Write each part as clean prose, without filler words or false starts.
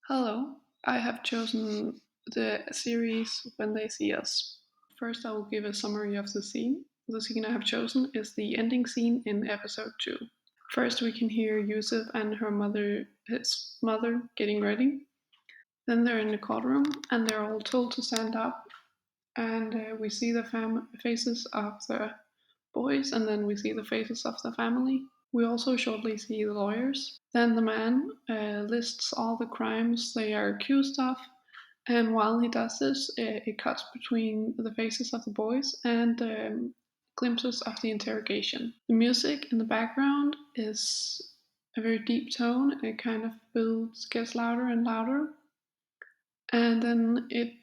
Hello, I have chosen the series When They See Us. First, I will give a summary of the scene. The scene I have chosen is the ending scene in episode 2. First, we can hear Yusuf and his mother, getting ready. Then they're in the courtroom and they're all told to stand up. And we see the faces of the boys, and then we see the faces of the family. We also shortly see the lawyers. Then the man lists all the crimes they are accused of, and while he does this, it cuts between the faces of the boys and glimpses of the interrogation. The music in the background is a very deep tone. It kind of gets louder and louder, and then it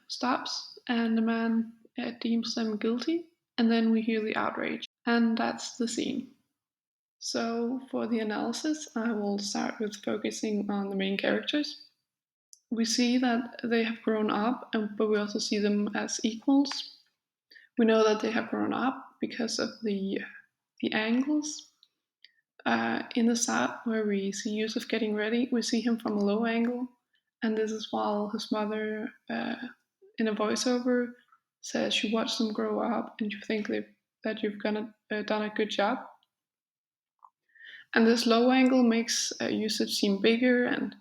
stops, and the man deems them guilty, and then we hear the outrage, and that's the scene. So, for the analysis, I will start with focusing on the main characters. We see that they have grown up, but we also see them as equals. We know that they have grown up because of the angles. In the shot where we see Yusuf getting ready, we see him from a low angle, and this is while his mother, in a voiceover, says you watch them grow up and you think that you've done a good job. And this low angle makes Yusuf seem bigger, and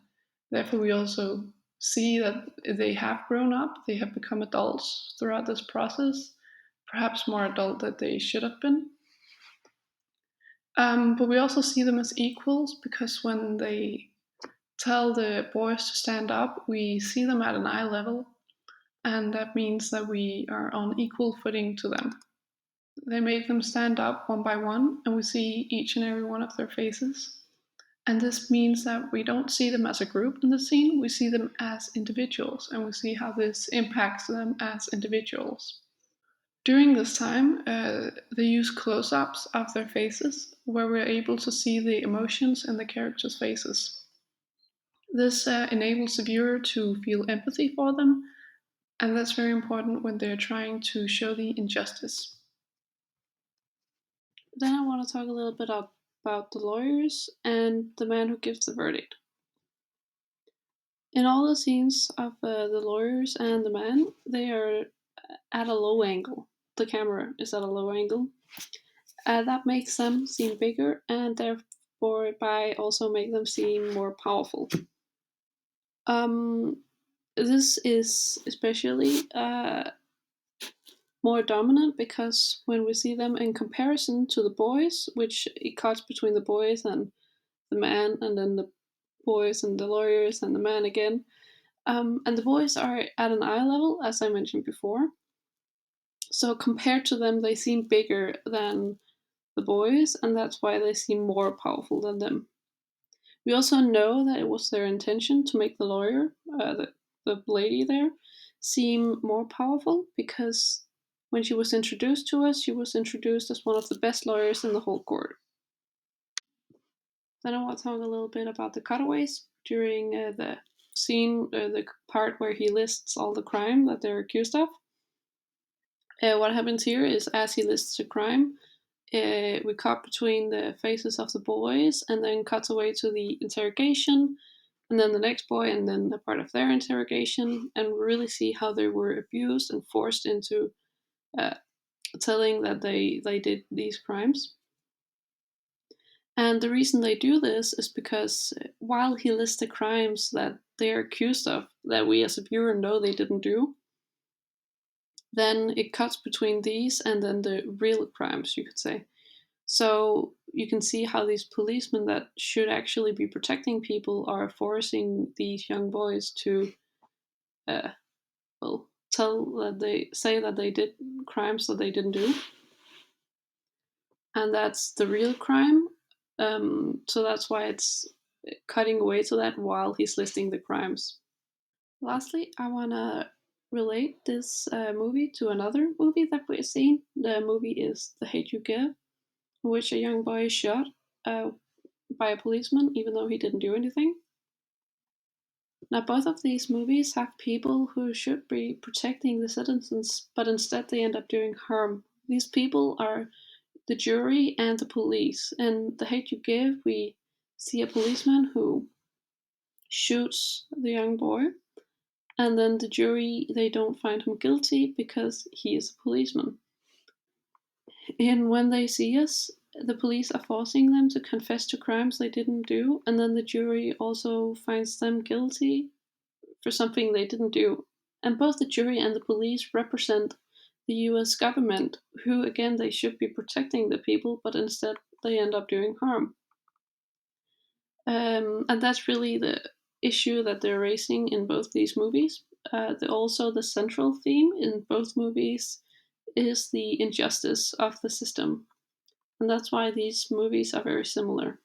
therefore we also see that they have grown up, they have become adults throughout this process, perhaps more adult than they should have been. But we also see them as equals because when they tell the boys to stand up, we see them at an eye level, and that means that we are on equal footing to them. They make them stand up one by one, and we see each and every one of their faces. And this means that we don't see them as a group in the scene, we see them as individuals, and we see how this impacts them as individuals. During this time, they use close ups of their faces, where we're able to see the emotions in the characters' faces. This enables the viewer to feel empathy for them, and that's very important when they're trying to show the injustice. Then I want to talk a little bit about the lawyers and the man who gives the verdict. In all the scenes of the lawyers and the man, they are at a low angle. The camera is at a low angle. That makes them seem bigger and therefore by also make them seem more powerful. Um, this is especially more dominant because when we see them in comparison to the boys, which it cuts between the boys and the man, and then the boys and the lawyers and the man again. And the boys are at an eye level, as I mentioned before. So compared to them, they seem bigger than the boys, and that's why they seem more powerful than them. We also know that it was their intention to make the lawyer, the lady there, seem more powerful because when she was introduced to us, she was introduced as one of the best lawyers in the whole court. Then I want to talk a little bit about the cutaways during the scene, the part where he lists all the crime that they're accused of. What happens here is as he lists the crime, we cut between the faces of the boys and then cuts away to the interrogation and then the next boy and then the part of their interrogation, and we really see how they were abused and forced into telling that they did these crimes. And the reason they do this is because while he lists the crimes that they're accused of, that we as a viewer know they didn't do, then it cuts between these and then the real crimes, you could say. So you can see how these policemen that should actually be protecting people are forcing these young boys to, uh, well, say that they did crimes that they didn't do, and that's the real crime. So that's why it's cutting away to that while he's listing the crimes. Lastly, I want to relate this movie to another movie that we've seen. The movie is The Hate You Give, in which a young boy is shot uh, by a policeman even though he didn't do anything. Now, both of these movies have people who should be protecting the citizens, but instead they end up doing harm. These people are the jury and the police. In The Hate You Give, we see a policeman who shoots the young boy, and then the jury, they don't find him guilty because he is a policeman. In When They See Us, the police are forcing them to confess to crimes they didn't do, and then the jury also finds them guilty for something they didn't do. And both the jury and the police represent the US government, who, again, they should be protecting the people, but instead they end up doing harm. And that's really the issue that they're raising in both these movies. Also, the central theme in both movies is the injustice of the system. And that's why these movies are very similar.